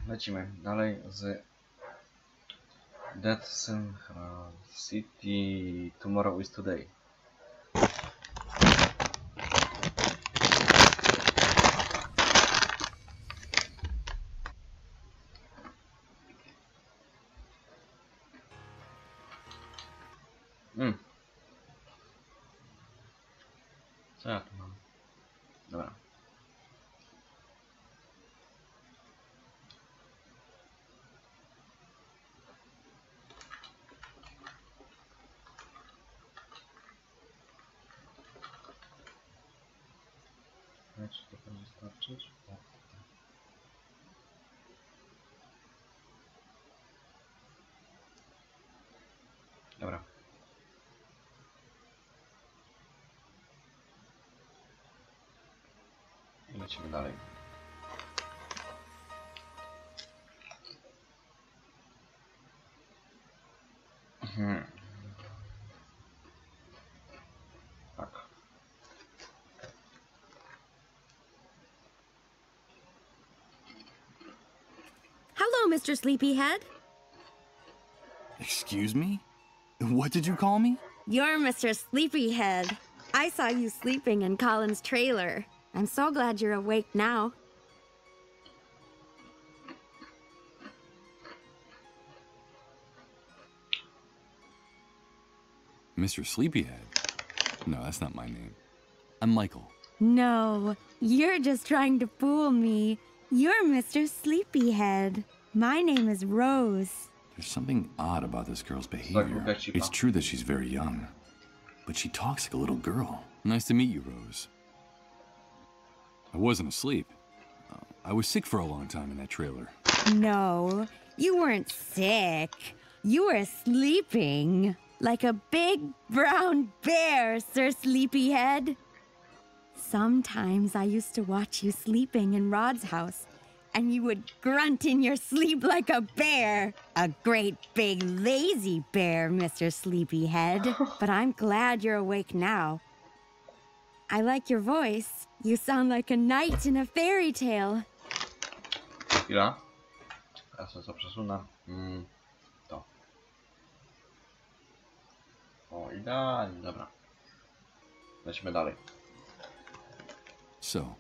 Lecimy dalej z Dead Synchronicity Tomorrow is Today. Co ja tu mam? Dobra. Czy to będzie starczyć? Dobra. I lecimy dalej. Tak. Hello, Mr. Sleepyhead. Excuse me? What did you call me? You're Mr. Sleepyhead. I saw you sleeping in Colin's trailer. I'm so glad you're awake now. Mr. Sleepyhead? No, that's not my name. I'm Michael. No, you're just trying to fool me. You're Mr. Sleepyhead. My name is Rose. There's something odd about this girl's behavior. It's true that she's very young, but she talks like a little girl. Nice to meet you, Rose. I wasn't asleep. I was sick for a long time in that trailer. No, you weren't sick. You were sleeping. Like a big brown bear, Sir Sleepyhead. Sometimes I used to watch you sleeping in Rod's house, and you would grunt in your sleep like a bear. A great big lazy bear, Mr. Sleepyhead. But I'm glad you're awake now. I like your voice. You sound like a knight in a fairy tale. Chwila. Ja sobie to przesunę. To. O, idealnie, dobra. Lecimy dalej. So,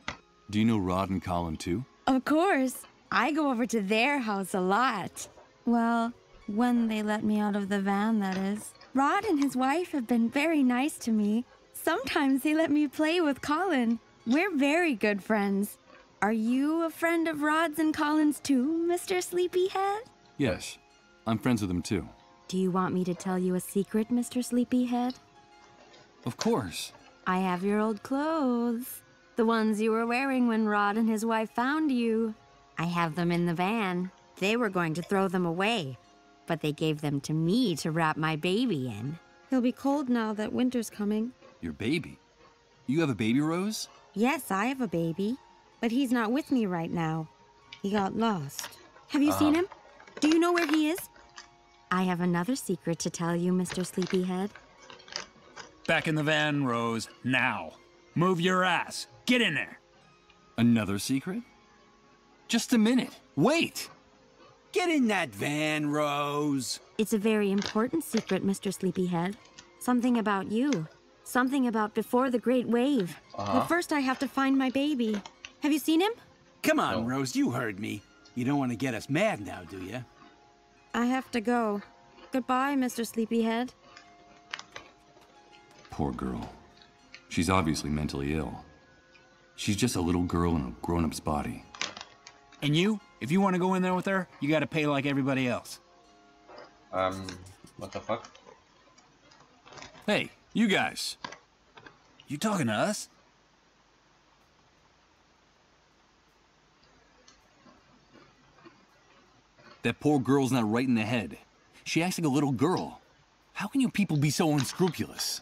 do you know Rod and Colin too? Of course. I go over to their house a lot. Well, when they let me out of the van, that is. Rod and his wife have been very nice to me. Sometimes they let me play with Colin. We're very good friends. Are you a friend of Rod's and Colin's too, Mr. Sleepyhead? Yes, I'm friends with them too. Do you want me to tell you a secret, Mr. Sleepyhead? Of course. I have your old clothes. The ones you were wearing when Rod and his wife found you. I have them in the van. They were going to throw them away, but they gave them to me to wrap my baby in. He'll be cold now that winter's coming. Your baby? You have a baby, Rose? Yes, I have a baby, but he's not with me right now. He got lost. Have you seen him? Do you know where he is? I have another secret to tell you, Mr. Sleepyhead. Back in the van, Rose, now. Move your ass. Get in there. Another secret? Just a minute. Wait! Get in that van, Rose. It's a very important secret, Mr. Sleepyhead. Something about you. Something about before the Great Wave. But first I have to find my baby. Have you seen him? Come on, Rose, you heard me. You don't want to get us mad now, do you? I have to go. Goodbye, Mr. Sleepyhead. Poor girl. She's obviously mentally ill. She's just a little girl in a grown-up's body. And you? If you want to go in there with her, you gotta pay like everybody else. What the fuck? Hey, you guys. You talking to us? That poor girl's not right in the head. She acts like a little girl. How can you people be so unscrupulous?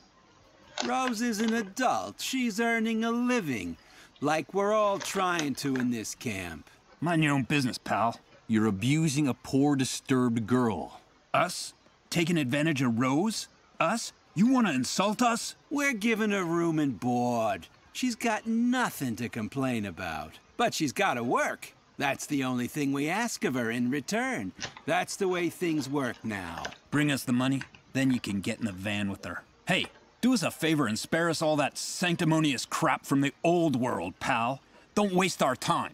Rose is an adult. She's earning a living. Like we're all trying to in this camp. Mind your own business, pal. You're abusing a poor, disturbed girl. Us? Taking advantage of Rose? Us? You want to insult us? We're giving her room and board. She's got nothing to complain about. But she's got to work. That's the only thing we ask of her in return. That's the way things work now. Bring us the money, then you can get in the van with her. Hey, do us a favor and spare us all that sanctimonious crap from the old world, pal. Don't waste our time.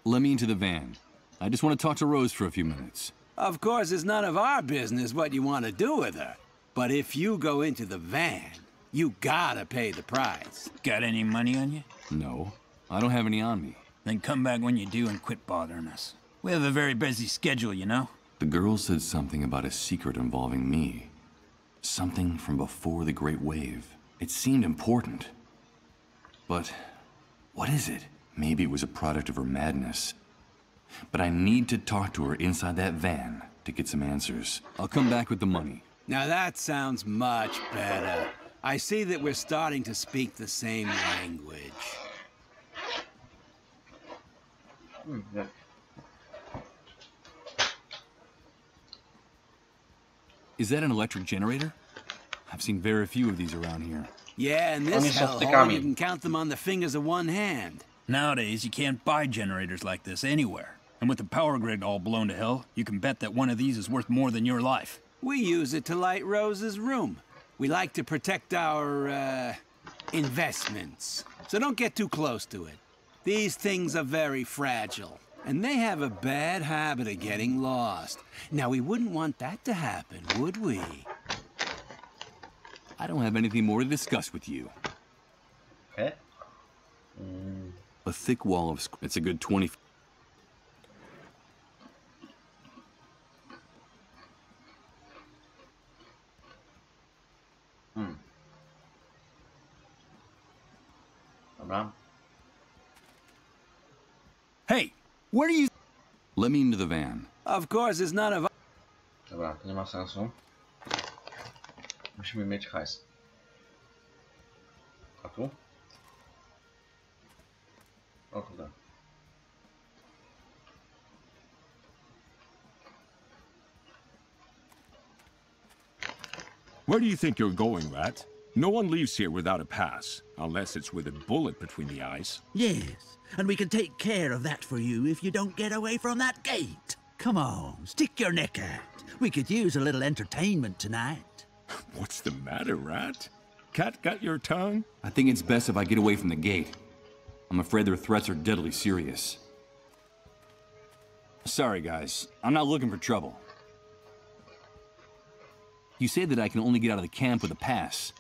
Let me into the van. I just want to talk to Rose for a few minutes. Of course, it's none of our business what you want to do with her. But if you go into the van, you gotta pay the price. Got any money on you? No, I don't have any on me. Then come back when you do and quit bothering us. We have a very busy schedule, you know? The girl said something about a secret involving me. Something from before the Great Wave. It seemed important. But what is it? Maybe it was a product of her madness. But I need to talk to her inside that van to get some answers. I'll come back with the money. Now that sounds much better. I see that we're starting to speak the same language. Yeah. Is that an electric generator? I've seen very few of these around here. Yeah, in this hellhole, you can count them on the fingers of one hand. Nowadays, you can't buy generators like this anywhere. And with the power grid all blown to hell, you can bet that one of these is worth more than your life. We use it to light Rose's room. We like to protect our, investments. So don't get too close to it. These things are very fragile, and they have a bad habit of getting lost. Now, we wouldn't want that to happen, would we? I don't have anything more to discuss with you. Okay. A thick wall of... It's a good 20... Dobra. Hey, where do you... Let me into the van. Of course, it's none of... Dobra, to nie ma sensu. Musimy mieć hajs. A tu? O kurde. Where do you think you're going, Rat? No one leaves here without a pass, unless it's with a bullet between the eyes. Yes, and we can take care of that for you if you don't get away from that gate. Come on, stick your neck out. We could use a little entertainment tonight. What's the matter, Rat? Cat got your tongue? I think it's best if I get away from the gate. I'm afraid their threats are deadly serious. Sorry, guys. I'm not looking for trouble. You say that I can only get out of the camp with a pass.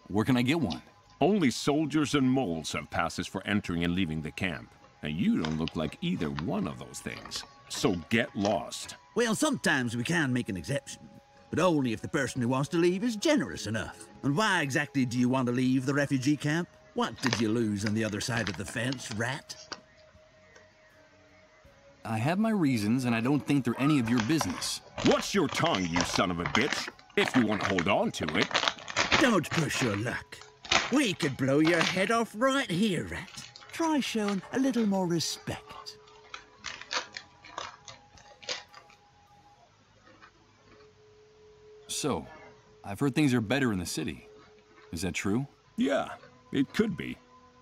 Where can I get one? Only soldiers and moles have passes for entering and leaving the camp. And you don't look like either one of those things. So get lost. Well, sometimes we can make an exception, but only if the person who wants to leave is generous enough. And why exactly do you want to leave the refugee camp? What did you lose on the other side of the fence, Rat? I have my reasons, and I don't think they're any of your business. Watch your tongue, you son of a bitch, if you want to hold on to it. Don't push your luck. We could blow your head off right here, Rat. Try showing a little more respect. So, I've heard things are better in the city. Is that true? Yeah, it could be.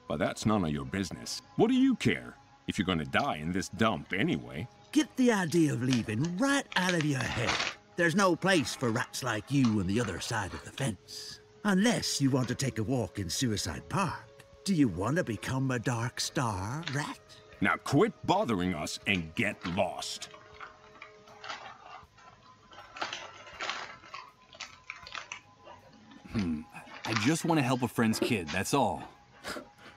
But that's none of your business. What do you care? If you're gonna die in this dump anyway. Get the idea of leaving right out of your head. There's no place for rats like you on the other side of the fence. Unless you want to take a walk in Suicide Park. Do you want to become a Dark Star, Rat? Now quit bothering us and get lost. I just want to help a friend's kid, that's all.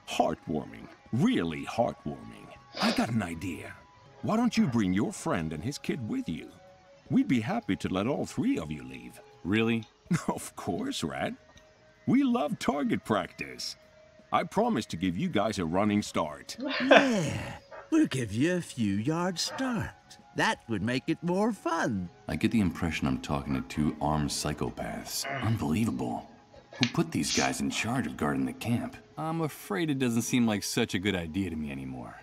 Heartwarming. Really heartwarming. I got an idea. Why don't you bring your friend and his kid with you? We'd be happy to let all three of you leave. Really? Of course, Rat. We love target practice. I promise to give you guys a running start. Yeah, we'll give you a few yards start. That would make it more fun. I get the impression I'm talking to two armed psychopaths. Unbelievable. Who put these guys in charge of guarding the camp? I'm afraid it doesn't seem like such a good idea to me anymore.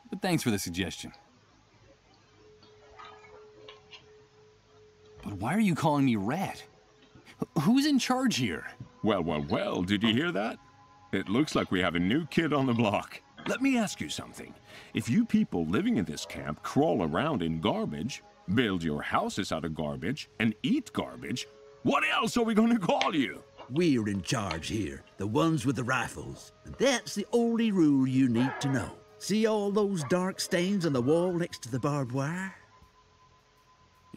But thanks for the suggestion. But why are you calling me Rat? Who's in charge here? Well, did you hear that? It looks like we have a new kid on the block. Let me ask you something. If you people living in this camp crawl around in garbage, build your houses out of garbage, and eat garbage, what else are we going to call you? We're in charge here, the ones with the rifles. And that's the only rule you need to know. See all those dark stains on the wall next to the barbed wire?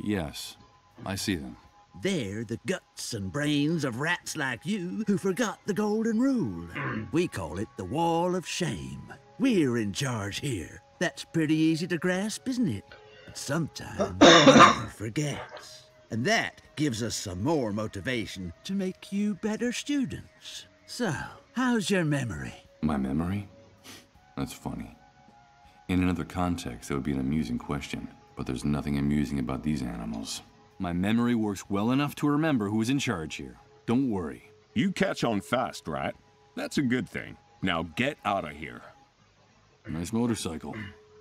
Yes, I see them. They're the guts and brains of rats like you who forgot the golden rule. We call it the Wall of Shame. We're in charge here. That's pretty easy to grasp, isn't it? But sometimes one forgets. And that gives us some more motivation to make you better students. So, how's your memory? My memory? That's funny. In another context, that would be an amusing question. But there's nothing amusing about these animals. My memory works well enough to remember who's in charge here. Don't worry. You catch on fast, right? That's a good thing. Now get out of here. Nice motorcycle.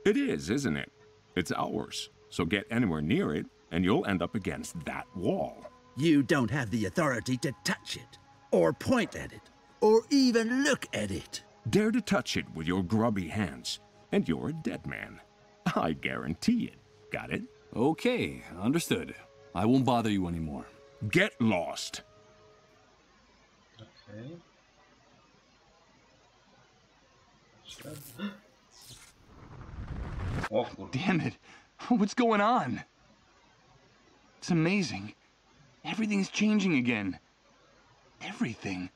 It is, isn't it? It's ours. So get anywhere near it, and you'll end up against that wall. You don't have the authority to touch it, or point at it, or even look at it. Dare to touch it with your grubby hands, and you're a dead man. I guarantee it. Got it? Okay, understood. I won't bother you anymore. Get lost. Okay. Oh, Damn it. What's going on? It's amazing. Everything's changing again. Everything.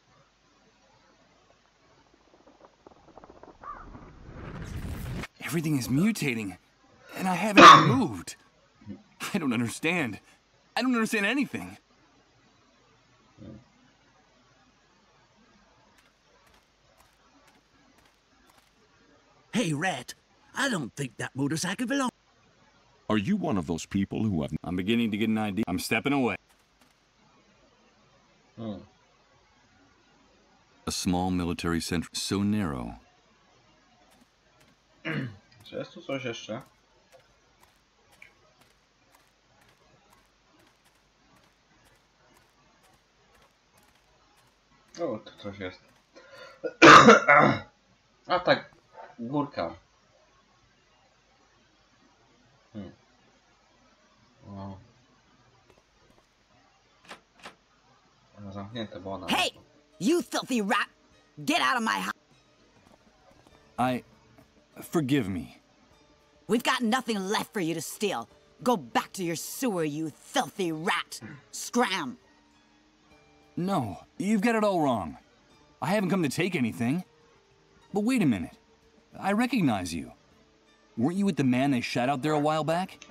Everything is mutating, and I haven't even moved. I don't understand. I don't understand anything. Hey, Rat, I don't think that motorcycle belongs. Are you one of those people who have... I'm beginning to get an idea. I'm stepping away. A small military center, so narrow. Czy jest tu coś jeszcze? O, tu coś jest. A tak, górka. O. Ona zamknięte, bo ona... Hey! You filthy rat! Get out of my house! Forgive me. We've got nothing left for you to steal. Go back to your sewer, you filthy rat! Scram! No, you've got it all wrong. I haven't come to take anything. But wait a minute. I recognize you. Weren't you with the man they shot out there a while back?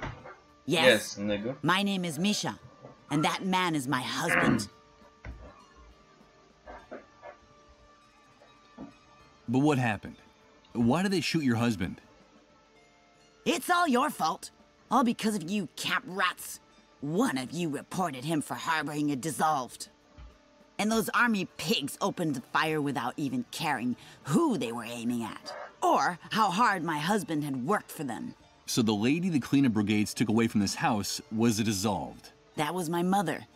Yes, nigga. My name is Misha, and that man is my husband. But what happened? Why did they shoot your husband? It's all your fault. All because of you camp rats. One of you reported him for harboring a dissolved. And those army pigs opened the fire without even caring who they were aiming at, or how hard my husband had worked for them. So the lady the cleanup brigades took away from this house was a dissolved. That was my mother.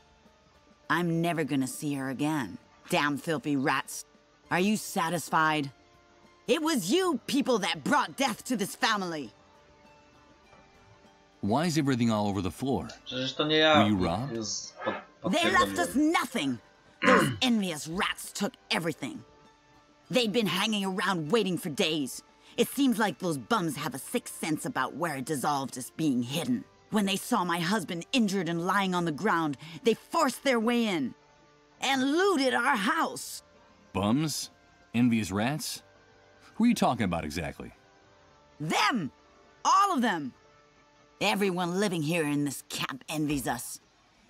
I'm never gonna see her again. Damn filthy rats. Are you satisfied? It was you people that brought death to this family. Why is everything all over the floor? Przecież to nie ja. Were you robbed? They left us nothing. Those envious rats took everything. They'd been hanging around waiting for days. It seems like those bums have a sixth sense about where a dissolved is being hidden. When they saw my husband injured and lying on the ground, they forced their way in and looted our house. Bums? Envious rats? Who are you talking about exactly? Them! All of them! Everyone living here in this camp envies us.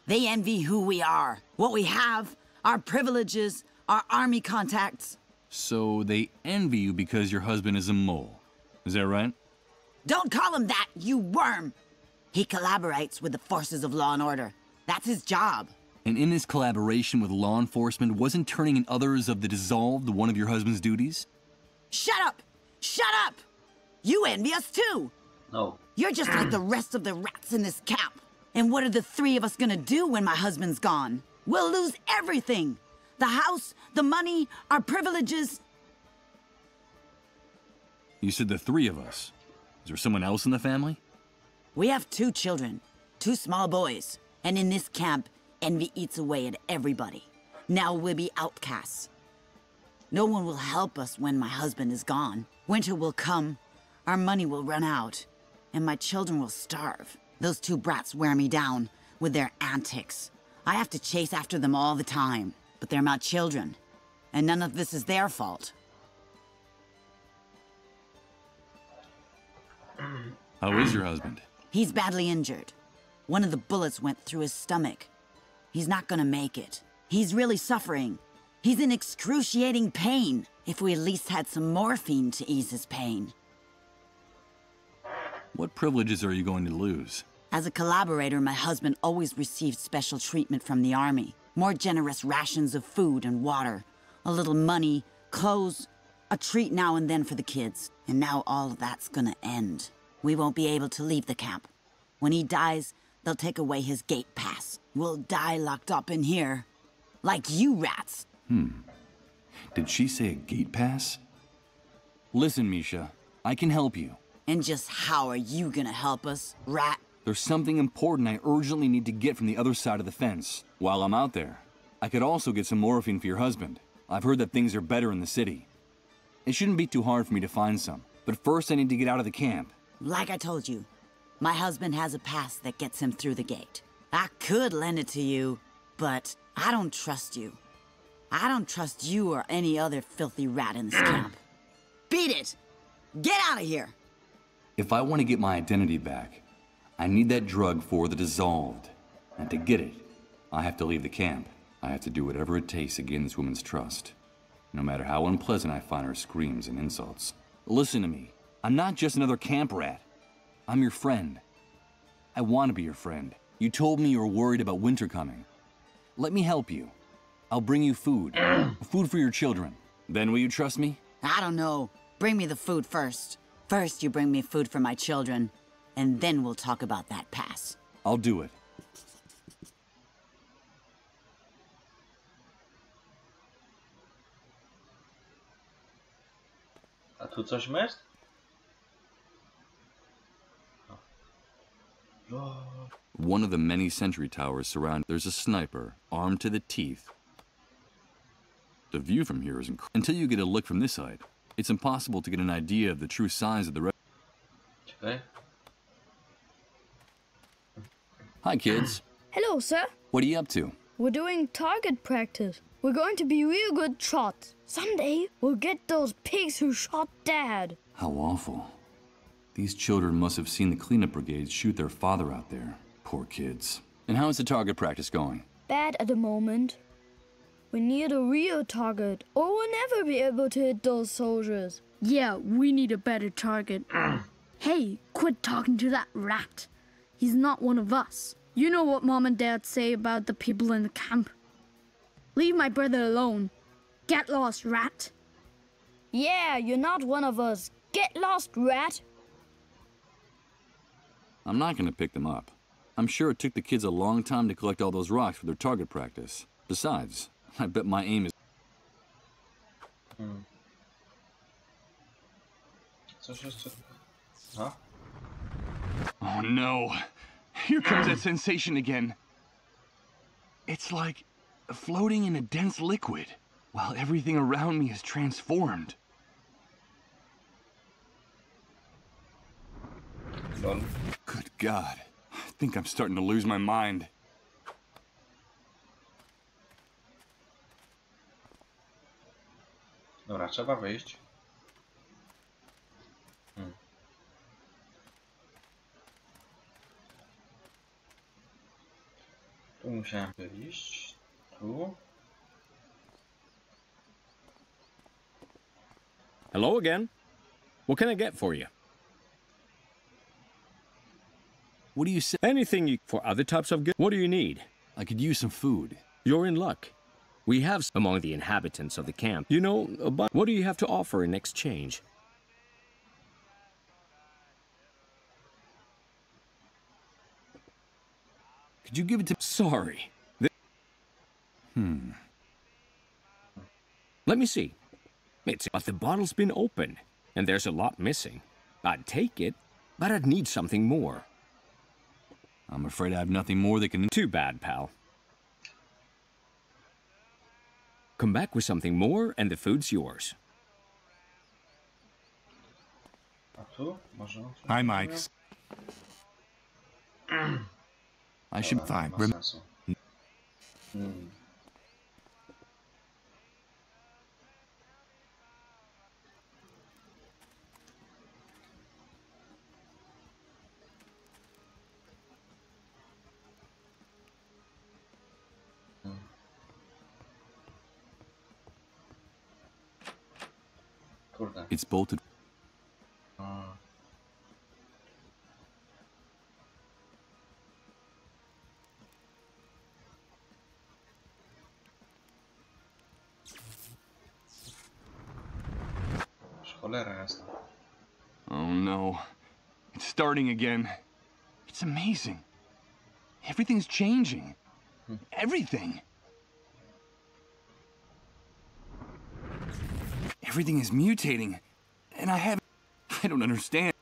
They envy who we are, what we have, our privileges, our army contacts. So they envy you because your husband is a mole. Is that right? Don't call him that, you worm! He collaborates with the forces of law and order. That's his job. And in this collaboration with law enforcement, wasn't turning in others of the dissolved one of your husband's duties? Shut up! Shut up! You envy us too! No. You're just like the rest of the rats in this camp. And what are the three of us gonna do when my husband's gone? We'll lose everything. The house, the money, our privileges. You said the 3 of us. Is there someone else in the family? We have 2 children, 2 small boys. And in this camp, envy eats away at everybody. Now we'll be outcasts. No one will help us when my husband is gone. Winter will come, our money will run out, and my children will starve. Those 2 brats wear me down with their antics. I have to chase after them all the time, but they're my children, and none of this is their fault. How is your husband? He's badly injured. One of the bullets went through his stomach. He's not gonna make it. He's really suffering. He's in excruciating pain. If we at least had some morphine to ease his pain. What privileges are you going to lose? As a collaborator, my husband always received special treatment from the army. More generous rations of food and water. A little money, clothes, a treat now and then for the kids. And now all of that's gonna end. We won't be able to leave the camp. When he dies, they'll take away his gate pass. We'll die locked up in here. Like you rats. Did she say a gate pass? Listen, Misha, I can help you. And just how are you gonna help us, rat? There's something important I urgently need to get from the other side of the fence. While I'm out there, I could also get some morphine for your husband. I've heard that things are better in the city. It shouldn't be too hard for me to find some. But first I need to get out of the camp. Like I told you, my husband has a pass that gets him through the gate. I could lend it to you, but I don't trust you. I don't trust you or any other filthy rat in this camp. Beat it! Get out of here! If I want to get my identity back, I need that drug for the dissolved. And to get it, I have to leave the camp. I have to do whatever it takes to gain this woman's trust. No matter how unpleasant I find her screams and insults. Listen to me. I'm not just another camp rat. I'm your friend. I want to be your friend. You told me you were worried about winter coming. Let me help you. I'll bring you food. Food for your children. Then will you trust me? I don't know. Bring me the food first. First you bring me food for my children, and then we'll talk about that pass. I'll do it. A tu coś jest? One of the many sentry towers surround. There's a sniper, armed to the teeth. The view from here is incredible. Until you get a look from this side, it's impossible to get an idea of the true size of the rest. Okay. Hi, kids. Hello, sir. What are you up to? We're doing target practice. We're going to be real good shots. Someday, we'll get those pigs who shot Dad. How awful. These children must have seen the cleanup brigades shoot their father out there. Poor kids. And how is the target practice going? Bad at the moment. We need a real target, or we'll never be able to hit those soldiers. Yeah, we need a better target. Hey, quit talking to that rat. He's not one of us. You know what Mom and Dad say about the people in the camp. Leave my brother alone. Get lost, rat. Yeah, you're not one of us. Get lost, rat. I'm not going to pick them up. I'm sure it took the kids a long time to collect all those rocks for their target practice. Besides, I bet my aim is... Coś jeszcze... Aha. Oh no. Here comes that sensation again. It's like floating in a dense liquid, while everything around me is transformed. Good God. I think I'm starting to lose my mind. Dobra, trzeba wyjść. Tu musiałem wyjść. Tu. Hello again. What can I get for you? What do you say? Anything you... For other types of goods? What do you need? I could use some food. You're in luck. We have among the inhabitants of the camp. You know, but what do you have to offer in exchange? Could you give it to... Sorry. Hmm. Let me see. But the bottle's been opened. and there's a lot missing. I'd take it, but I'd need something more. I'm afraid I have nothing more that can... Too bad, pal. Come back with something more, and the food's yours. Hi, Mike. I should be fine. It's bolted. Oh no. It's starting again. It's amazing. Everything's changing. Everything. Everything is mutating. And I don't understand.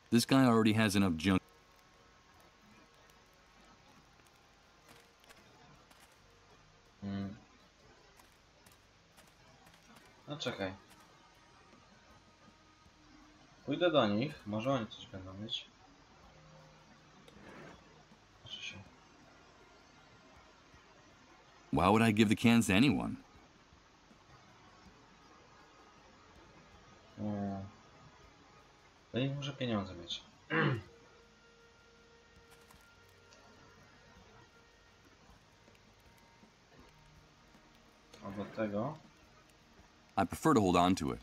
This guy already has enough junk. No czekaj. Pójdę do nich, może oni coś będą mieć. Proszę się. Why would I give the cans to anyone? Do nich muszę pieniądze mieć. Albo tego. I prefer to hold on to it.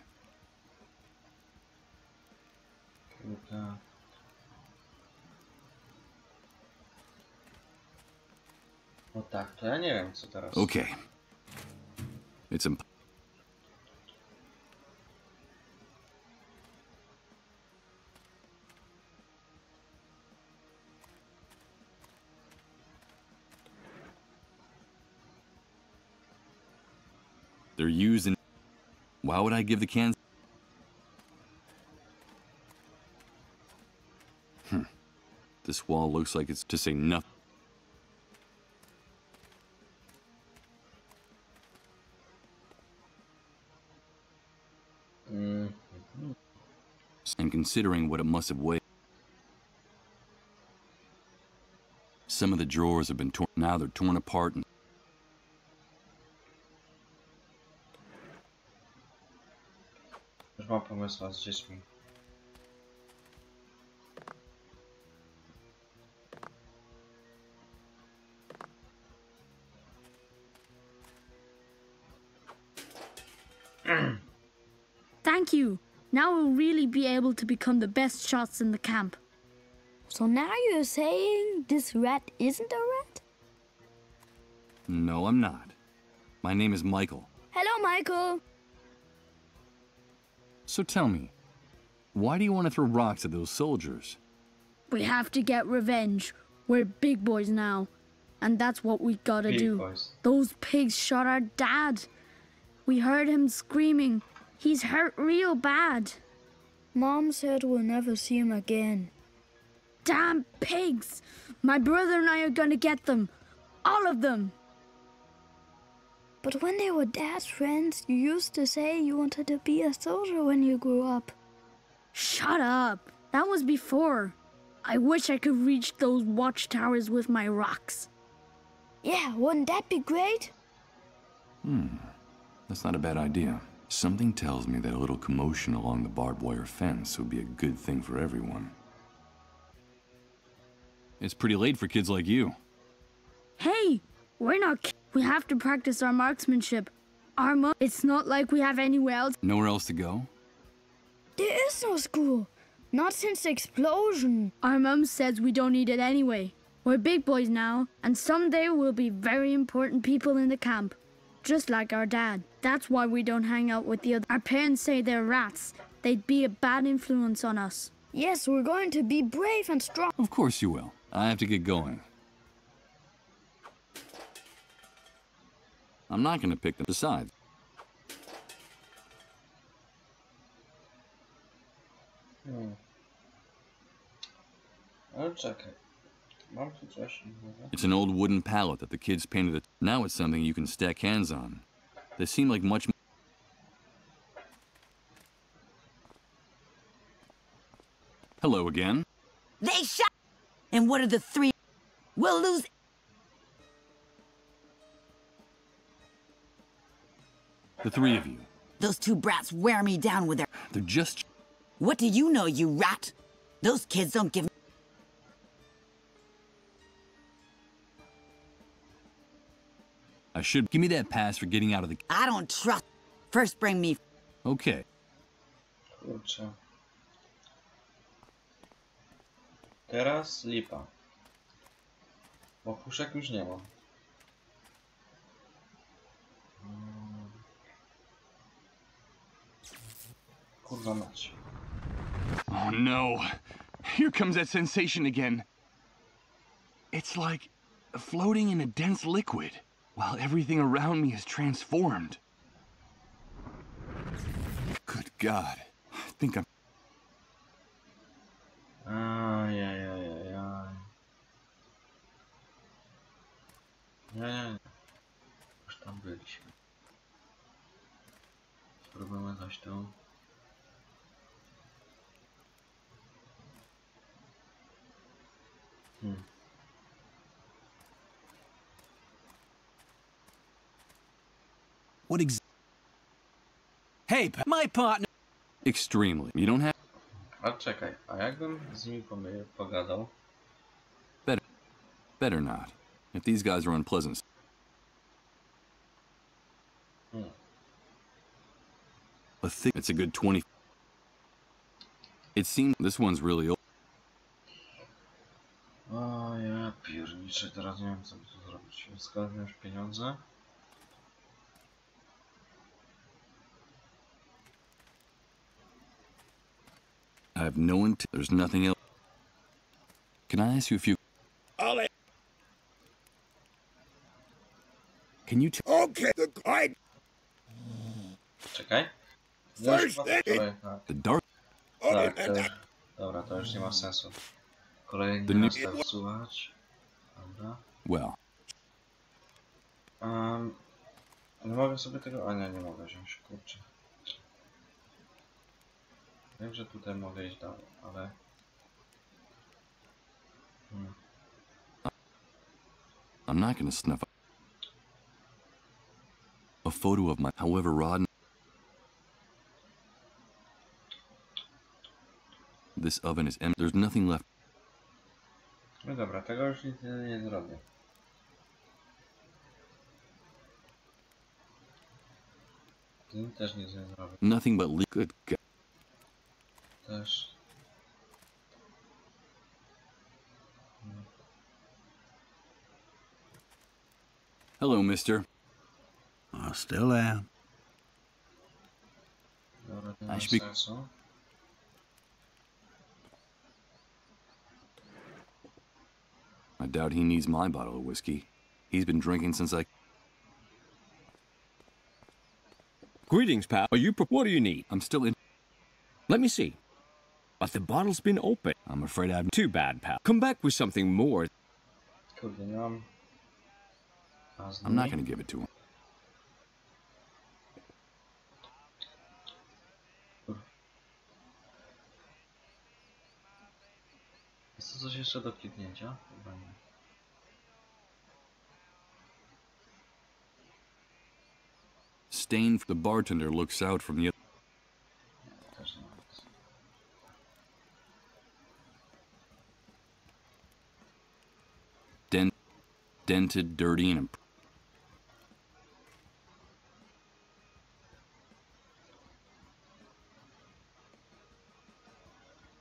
No tak, to ja nie wiem co teraz. Okay. It's They're used in... Why would I give the cans... This wall looks like it's to say nothing. And considering what it must have weighed... Some of the drawers have been torn. Now they're torn apart and... Już mam pomysł z dziećmi. Thank you. Now we'll really be able to become the best shots in the camp. So now you're saying this rat isn't a rat? No, I'm not. My name is Michael. Hello, Michael. So tell me, why do you want to throw rocks at those soldiers? We have to get revenge. We're big boys now. And that's what we gotta do. Boys. Those pigs shot our dad. We heard him screaming. He's hurt real bad. Mom said we'll never see him again. Damn pigs! My brother and I are gonna get them. All of them. But when they were Dad's friends, you used to say you wanted to be a soldier when you grew up. Shut up. That was before. I wish I could reach those watchtowers with my rocks. Yeah, wouldn't that be great? That's not a bad idea. Something tells me that a little commotion along the barbed wire fence would be a good thing for everyone. It's pretty late for kids like you. Hey, we're not we have to practice our marksmanship. It's not like we have anywhere else. Nowhere else to go? There is no school. Not since the explosion. Our mom says we don't need it anyway. We're big boys now, and someday we'll be very important people in the camp. Just like our dad. That's why we don't hang out with the other. Our parents say they're rats. They'd be a bad influence on us. Yes, we're going to be brave and strong. Of course you will. I have to get going. I'm not gonna pick them. Besides. Ale czekaj. Mam tu coś innego. It's an old wooden pallet that the kids painted it. Now it's something you can stack hands on. They seem like much more. Hello again. They shot. And what are the three? We'll lose. The three of you. Those two brats wear me down with their. They're just. What do you know, you rat? Those kids don't give. I should give me that pass for getting out of the. I don't trust. First, bring me. Okay. Kurczę. Teraz lipa. Bo puszek już nie mam. Kurwa mać. Oh no. Here comes that sensation again. It's like floating in a dense liquid, while everything around me is transformed. Good God. I think I'm... Ajajajajaj. Nie. Już tam byliśmy. Spróbujmy coś tu. What Hey, my partner. Extremely. You don't have... A czekaj, a jakbym z nimi pogadał? Better not. If these guys are unpleasant. It's a good 20... It seems this one's really old. O ja pierniczę, teraz nie wiem co by tu zrobić. Skąd wziąć pieniądze? I have no intent. There's nothing else. Can I ask you a few... Ollie! Can you tell... Okay, the guide. Czekaj. The dark... Tak, to już... Dobra, to już nie ma sensu. Kolejny raz tak wsuwać. Dobra. Well. Nie mogę sobie tego... A nie mogę wziąć, kurczę. Wiem, że tutaj mogę iść dalej, ale... I'm not gonna snuff a photo of my... However rotten... This oven is empty. There's nothing left. No dobra, tego już nic nie zrobię. Tym też nic nie zrobię. Nothing but good God. Też. Hello, mister. I still am. Dobra, to nie ma sensu. I doubt he needs my bottle of whiskey. He's been drinking since I... Greetings, pal. What do you need? I'm still in... Let me see. But the bottle's been opened. I'm afraid I've... Too bad, pal. Come back with something more. Kurde, nie mam... I'm not gonna give it to him. Jest to coś jeszcze do kliknięcia? Chyba nie. Stain... The bartender looks out from the... Nie, też nie ma. Dented, dirty, and...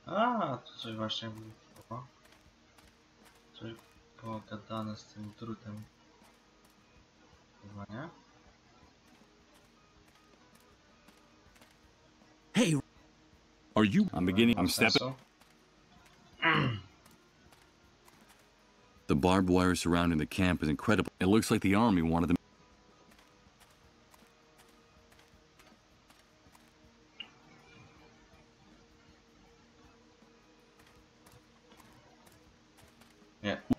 A, tu coś właśnie było. Coś pogadane z tym drutem. Chyba nie? Hey, Are you... I'm beginning... I'm stepping... The barbed wire surrounding the camp is incredible. It looks like the army wanted them...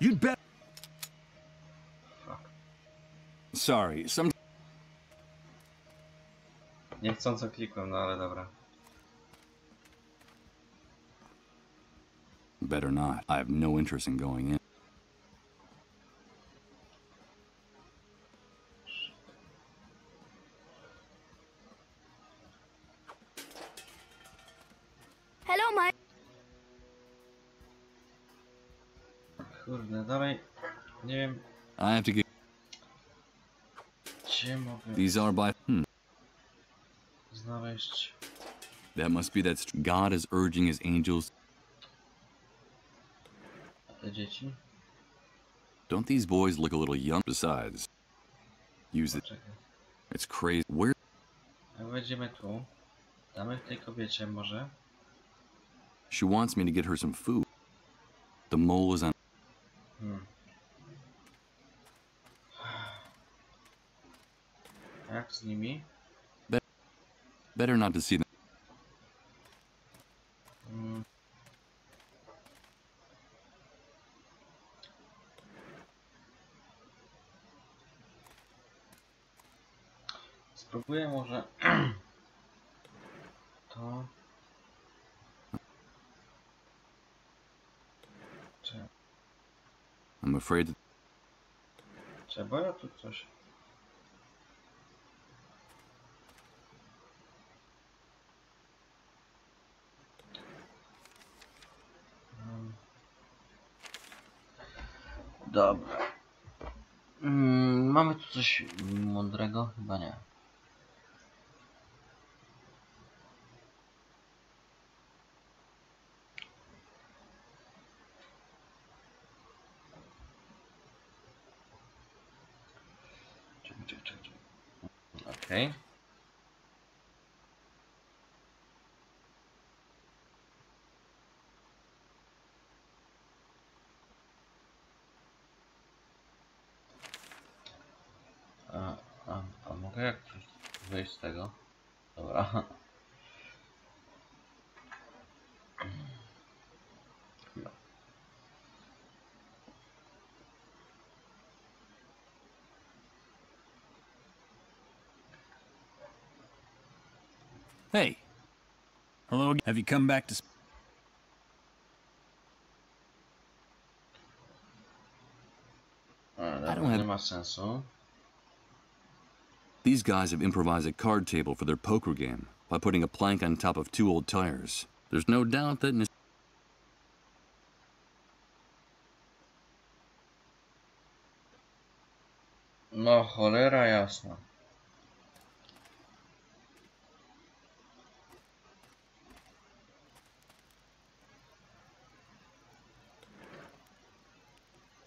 You'd bet. Sorry, some... Niechcąco klikłem, no ale dobra. Better not. I have no interest in going in. Hello, Mike. Kurde, dalej nie wiem, I have to get... gdzie mogę These are by... znaleźć. That must be that God is urging his angels. Te dzieci? Don't these boys look a little young? Besides, use it. Poczekaj. It's crazy. Where? Jak wejdziemy tu, damy tej kobiecie może. She wants me to get her some food. The mole is on... Jak z nimi? Better not to see them. Spróbuję może to. I'm afraid that... Trzeba ja tu coś. Dobra. Mamy tu coś mądrego? Chyba nie. Czekaj. Okej. A mogę jak wyjść z tego? Dobra. Hey. Hello. Have you come back to... I don't have... Nie ma sensu. These guys have improvised a card table for their poker game by putting a plank on top of 2 old tires. There's no doubt that... No cholera jasna.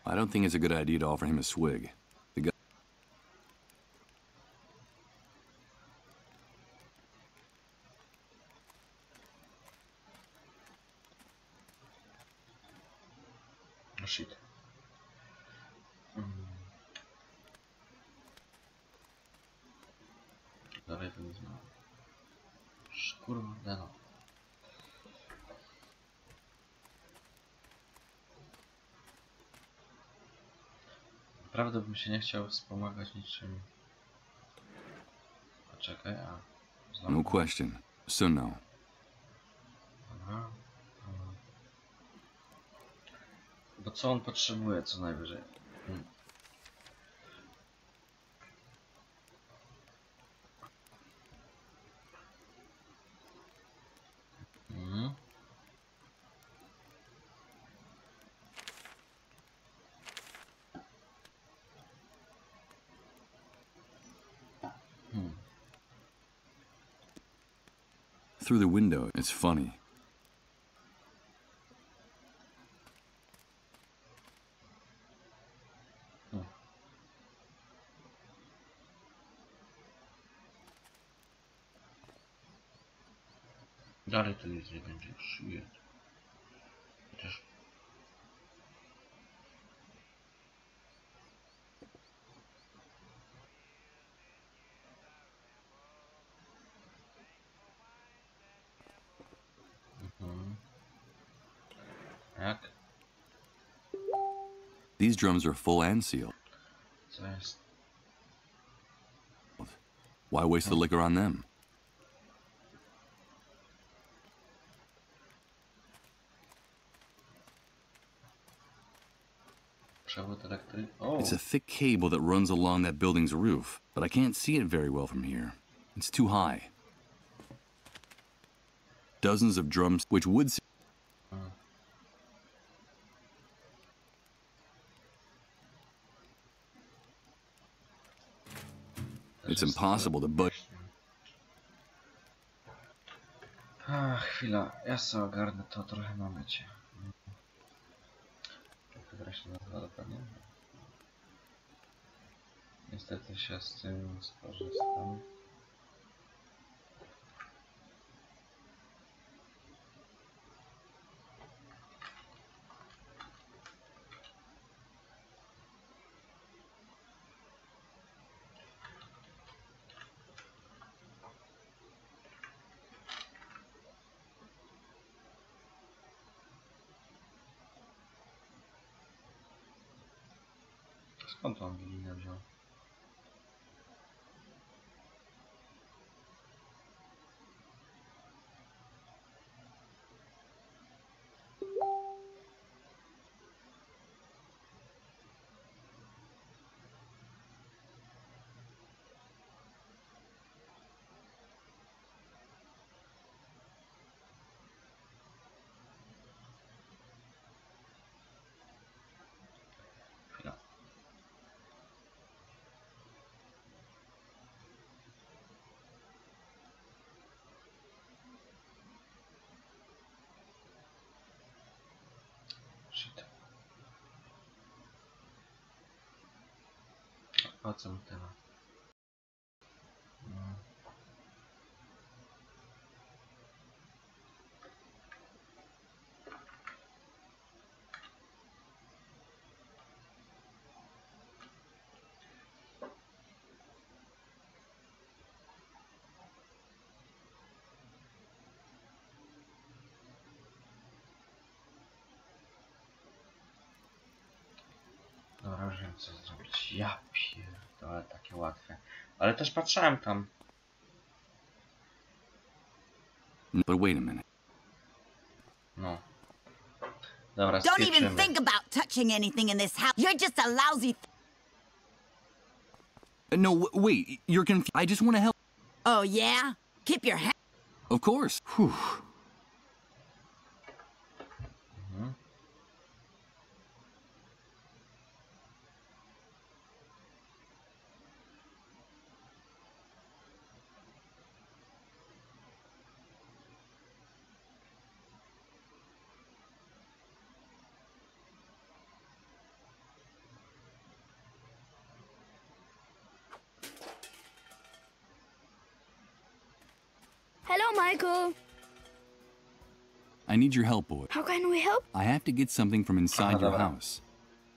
I don't think it's a good idea to offer him a swig. The guy... Oh shit. Dalej to nie znam. Kurde no. Naprawdę bym się nie chciał wspomagać niczym. Poczekaj, a... Znowu. No question. So no. Dobra. Bo co on potrzebuje co najwyżej? Through the window, it's funny. Dalej to nic nie będzie. Shit. Chociaż... Jak? These drums are full and sealed. Co jest? Why waste the liquor on them? Oh. It's a thick cable that runs along that building's roof, but I can't see it very well from here. It's too high. Dozens of drums, which would... It's impossible to budge. Chwila, ja sobie ogarnę to trochę na mycie. Jak gra się nazywa dokładnie? Niestety się z tym skorzystam. Skąd on linę wziął? Po co mi tyle? Dobra, już wiem co zrobić. Ja pierdolę, takie łatwe. Ale też patrzałem tam. But wait a minute. No. Dobra, Don't even think about touching anything in this house. You're just a lousy... No, wait. You're confused. I just want to help. Oh, yeah? Keep your hand... Of course. Whew. Hello, Michael. I need your help, boy. How can we help? I have to get something from inside your house.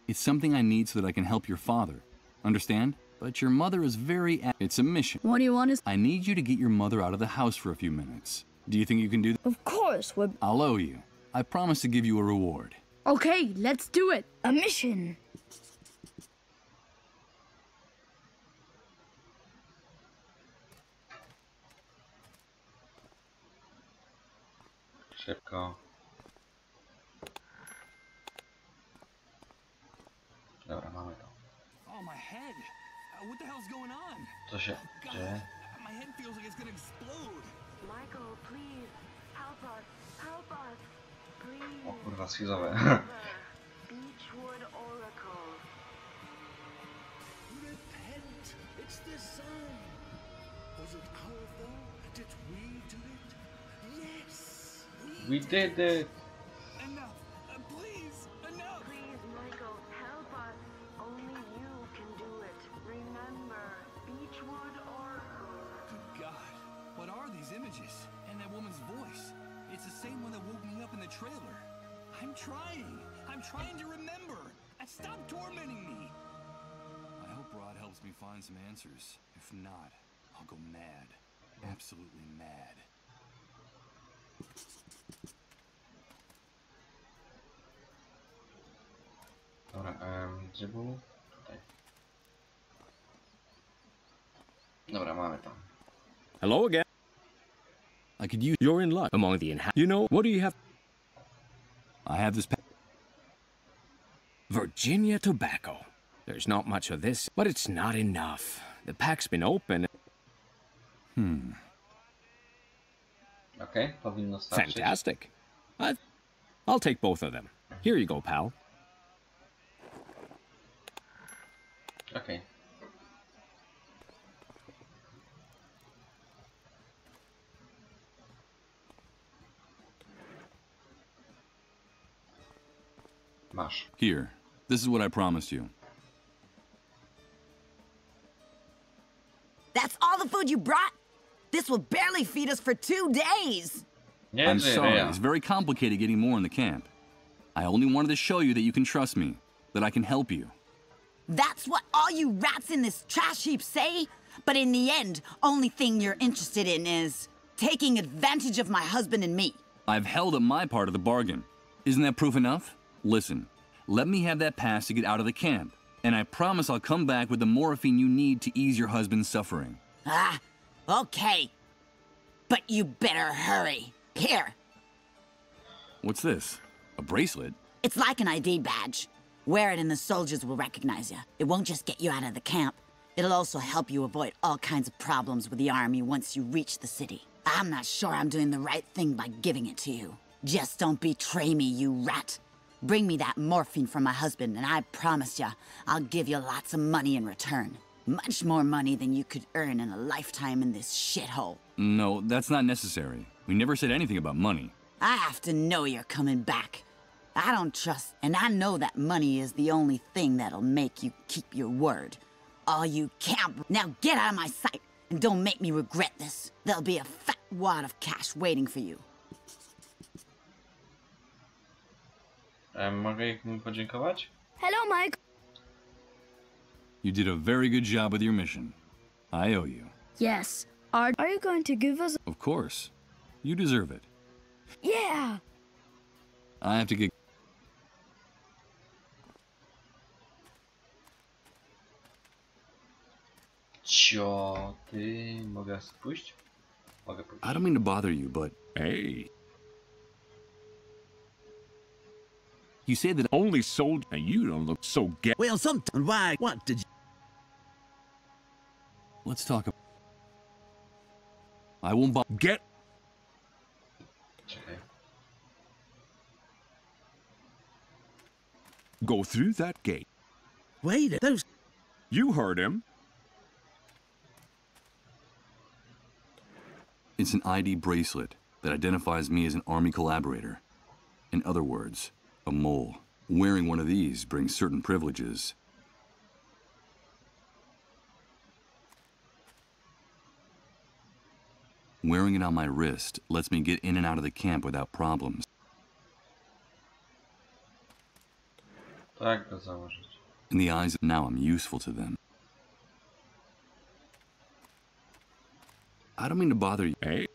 It's something I need so that I can help your father. Understand? But your mother is very... It's a mission. What do you want? I need you to get your mother out of the house for a few minutes. Do you think you can do that? Of course. I'll owe you. I promise to give you a reward. Okay, let's do it. A mission. Szybko. Dobra, mamy to. Oh, my head. What the hell's going on? Co się dzieje? My head feels like it's gonna explode. Michael, please help us. Help us. Please. O kurwa, schizowe. Beechwood Oracle. Repent. It's the sun. Was it our fault? Did we do it? Yes. We did it. Enough. Please. Enough. Please, Michael, help us. Only you can do it. Remember, Beechwood Oracle. Good God. What are these images? And that woman's voice. It's the same one that woke me up in the trailer. I'm trying. I'm trying to remember. Stop tormenting me. I hope Rod helps me find some answers. If not, I'll go mad. Absolutely mad. Dobra, Gdzie był? Tutaj. Dobra, mamy tam. Hello again. I could use. You're in luck among the inhabitants. You know, what do you have? I have this. Virginia tobacco. There's not much of this, but it's not enough. The pack's been open. Okay, powinno starczyć. Fantastic. I'll take both of them. Here you go, pal. Okay. Masz. Here. This is what I promised you. That's all the food you brought? This will barely feed us for 2 days. I'm sorry. It's very complicated getting more in the camp. I only wanted to show you that you can trust me, that I can help you. That's what all you rats in this trash heap say? But in the end, only thing you're interested in is taking advantage of my husband and me. I've held up my part of the bargain. Isn't that proof enough? Listen, let me have that pass to get out of the camp, and I promise I'll come back with the morphine you need to ease your husband's suffering. Ah, okay. But you better hurry. Here. What's this? A bracelet? It's like an ID badge. Wear it and the soldiers will recognize you. It won't just get you out of the camp. It'll also help you avoid all kinds of problems with the army once you reach the city. I'm not sure I'm doing the right thing by giving it to you. Just don't betray me, you rat. Bring me that morphine from my husband, and I promise you, I'll give you lots of money in return. Much more money than you could earn in a lifetime in this shithole. No, that's not necessary. We never said anything about money. I have to know you're coming back. I don't trust, and I know that money is the only thing that'll make you keep your word. All you camp. Now get out of my sight, and don't make me regret this. There'll be a fat wad of cash waiting for you. Mogę mu podziękować? Hello, Mike. You did a very good job with your mission. I owe you. Yes. Are you going to give us... Of course. You deserve it. Yeah. I have to get... Cio, ty mogę pójść? Mogę pójść. I don't mean to bother you, but... Hey. You say that only sold, and you don't look so Well, sometimes why? What did you... Let's talk about... I won't get... Czekaj. Go through that gate. Wait, those... You heard him. It's an ID bracelet that identifies me as an army collaborator. In other words, a mole. Wearing one of these brings certain privileges. Wearing it on my wrist lets me get in and out of the camp without problems. Tak go założyć. In the eyes of now, I'm useful to them. I don't mean to bother you. Hey.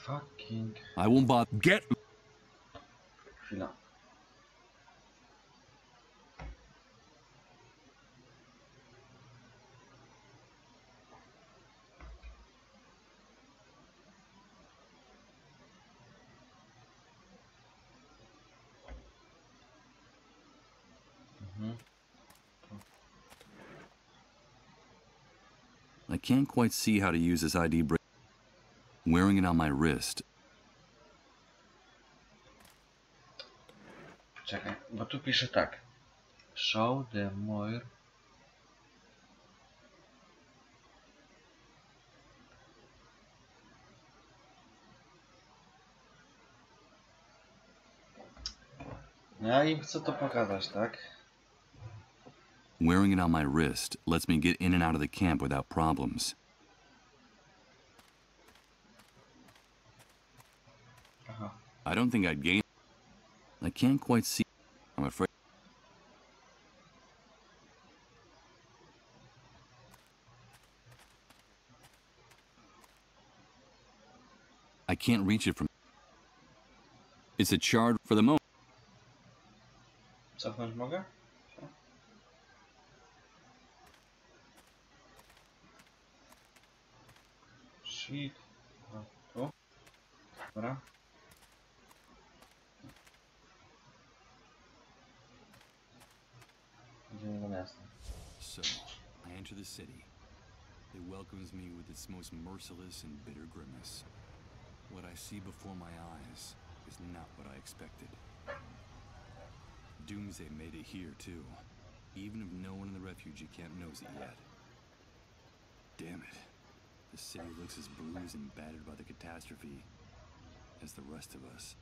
Fucking... I won't bother. Get... Chwila. I can't quite see how to use this ID bracelet. Wearing it on my wrist. Czekaj, bo tu pisze tak. Show the more... No ja im chcę to pokazać, tak? Wearing it on my wrist lets me get in and out of the camp without problems. Aha. I don't think I'd gain... I can't quite see... I'm afraid... I can't reach it from... It's a chart for the moment. Cofnąć mogę? Shit. No, tu. Dobra. Idziemy do miasta. So, I enter the city. It welcomes me with its most merciless and bitter grimace. What I see before my eyes is not what I expected. Doomsday made it here, too. Even if no one in the refugee camp knows it yet. Damn it. The city looks as bruised and battered by the catastrophe as the rest of us.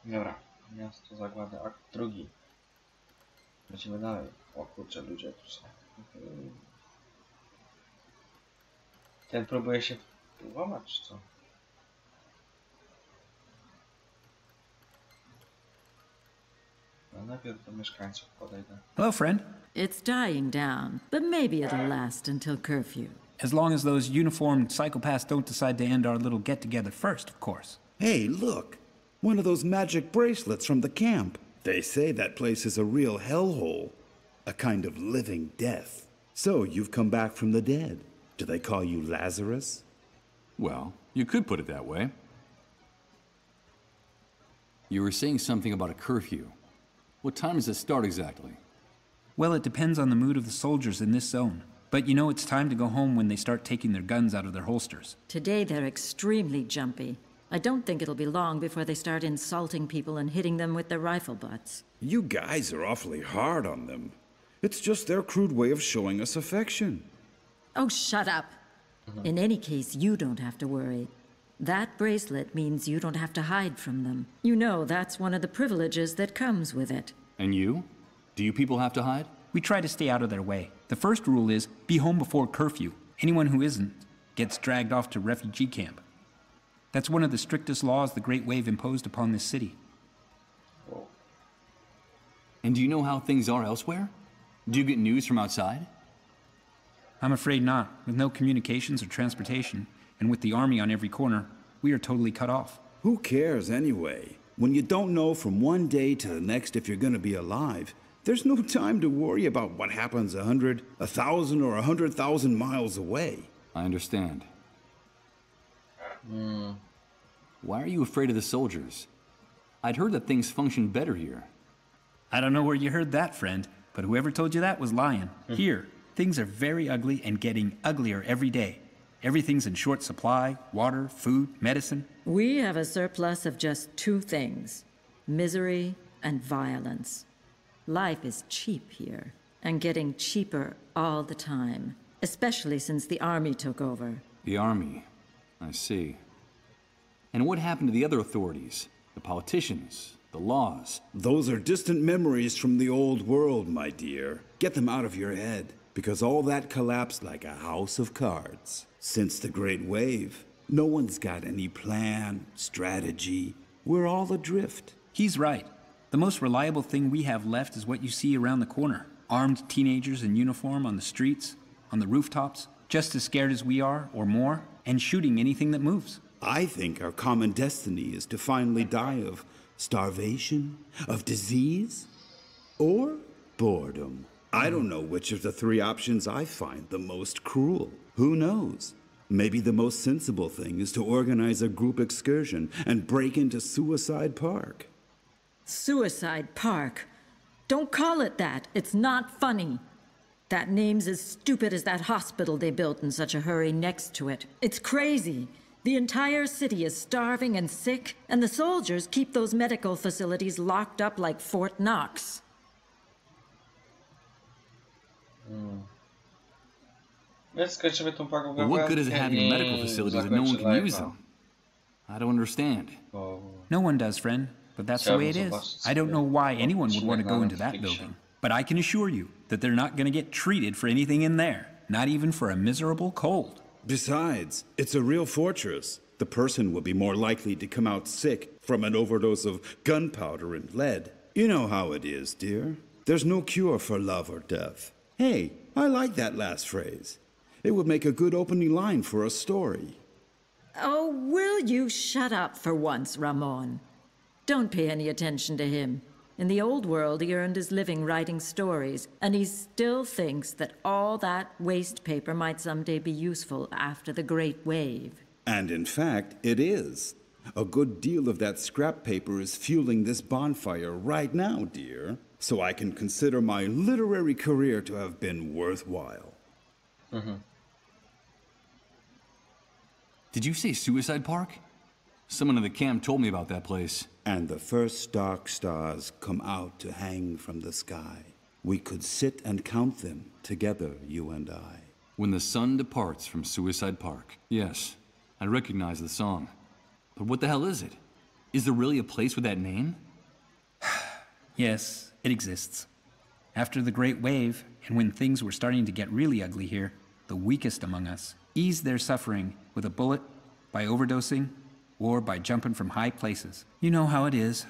Dobra. Miasto zagłady, akt drugi. Lecimy dalej. O kurczę, ludzie tu są. Ten próbuje się włamać, czy co? No, najpierw do mieszkańców podejdę. Hello, friend. It's dying down, but maybe it'll last until curfew. As long as those uniformed psychopaths don't decide to end our little get-together first, of course. Hey, look! One of those magic bracelets from the camp. They say that place is a real hellhole. A kind of living death. So, you've come back from the dead. Do they call you Lazarus? Well, you could put it that way. You were saying something about a curfew. What time does it start exactly? Well, it depends on the mood of the soldiers in this zone. But you know it's time to go home when they start taking their guns out of their holsters. Today they're extremely jumpy. I don't think it'll be long before they start insulting people and hitting them with their rifle butts. You guys are awfully hard on them. It's just their crude way of showing us affection. Oh, shut up. In any case, you don't have to worry. That bracelet means you don't have to hide from them. You know, that's one of the privileges that comes with it. And you? Do you people have to hide? We try to stay out of their way. The first rule is, be home before curfew. Anyone who isn't gets dragged off to refugee camp. That's one of the strictest laws the Great Wave imposed upon this city. And do you know how things are elsewhere? Do you get news from outside? I'm afraid not. With no communications or transportation, and with the army on every corner, we are totally cut off. Who cares anyway? When you don't know from one day to the next if you're gonna be alive, there's no time to worry about what happens 100, 1,000, or 100,000 miles away. I understand. Why are you afraid of the soldiers? I'd heard that things function better here. I don't know where you heard that, friend, but whoever told you that was lying. Here, things are very ugly and getting uglier every day. Everything's in short supply: water, food, medicine. We have a surplus of just two things: misery and violence. Life is cheap here, and getting cheaper all the time, especially since the army took over. The army? I see. And what happened to the other authorities? The politicians? The laws? Those are distant memories from the old world, my dear. Get them out of your head, because all that collapsed like a house of cards. Since the Great Wave, no one's got any plan, strategy. We're all adrift. He's right. The most reliable thing we have left is what you see around the corner. Armed teenagers in uniform on the streets, on the rooftops, just as scared as we are, or more, and shooting anything that moves. I think our common destiny is to finally die of starvation, of disease, or boredom. I don't know which of the three options I find the most cruel. Who knows? Maybe the most sensible thing is to organize a group excursion and break into Suicide Park. Suicide Park? Don't call it that. It's not funny. That name's as stupid as that hospital they built in such a hurry next to it. It's crazy. The entire city is starving and sick, and the soldiers keep those medical facilities locked up like Fort Knox. But what good is it having medical facilities if no one can use them? I don't understand. No one does, friend, but that's the way it is. I don't know why anyone would want to go into that building. But I can assure you that they're not going to get treated for anything in there, not even for a miserable cold. Besides, it's a real fortress. The person would be more likely to come out sick from an overdose of gunpowder and lead. You know how it is, dear. There's no cure for love or death. Hey, I like that last phrase. It would make a good opening line for a story. Oh, will you shut up for once, Ramon? Don't pay any attention to him. In the old world, he earned his living writing stories, and he still thinks that all that waste paper might someday be useful after the Great Wave. And in fact, it is. A good deal of that scrap paper is fueling this bonfire right now, dear. So I can consider my literary career to have been worthwhile. Did you say Suicide Park? Someone in the camp told me about that place. And the first dark stars come out to hang from the sky. We could sit and count them together, you and I. When the sun departs from Suicide Park. Yes, I recognize the song. But what the hell is it? Is there really a place with that name? Yes, it exists. After the Great Wave, and when things were starting to get really ugly here, the weakest among us eased their suffering with a bullet, by overdosing, or by jumping from high places. You know how it is.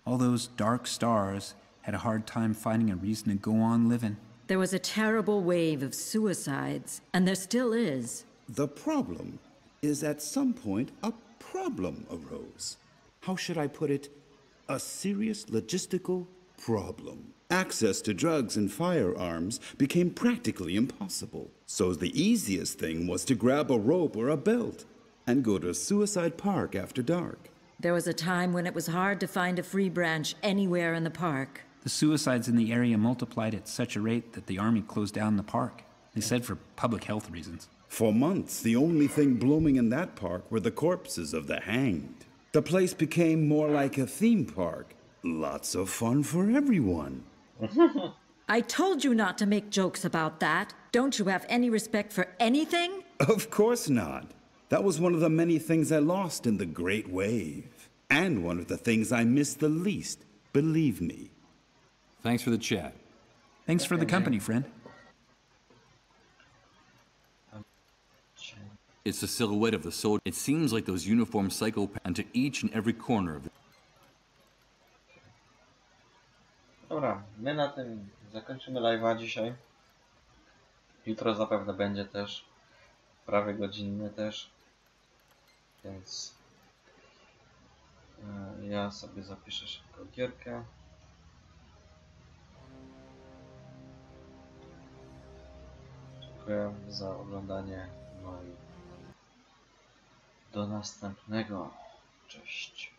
All those dark stars had a hard time finding a reason to go on living. There was a terrible wave of suicides, and there still is. The problem is at some point a problem arose. How should I put it? A serious logistical problem. Access to drugs and firearms became practically impossible. So the easiest thing was to grab a rope or a belt and go to Suicide Park after dark. There was a time when it was hard to find a free branch anywhere in the park. The suicides in the area multiplied at such a rate that the army closed down the park. They said for public health reasons. For months, the only thing blooming in that park were the corpses of the hanged. The place became more like a theme park. Lots of fun for everyone. I told you not to make jokes about that. Don't you have any respect for anything? Of course not. That was one of the many things I lost in the Great Wave. And one of the things I missed the least, believe me. Thanks for the chat. Thanks for the company, friend. It's the silhouette of the soldier. It seems like those uniformed psychopaths into each and every corner of it. Dobra, my na tym zakończymy live'a dzisiaj. Jutro zapewne będzie też. Prawie godzinny też. Więc ja sobie zapiszę szybko gierkę. Dziękuję za oglądanie. No i do następnego. Cześć.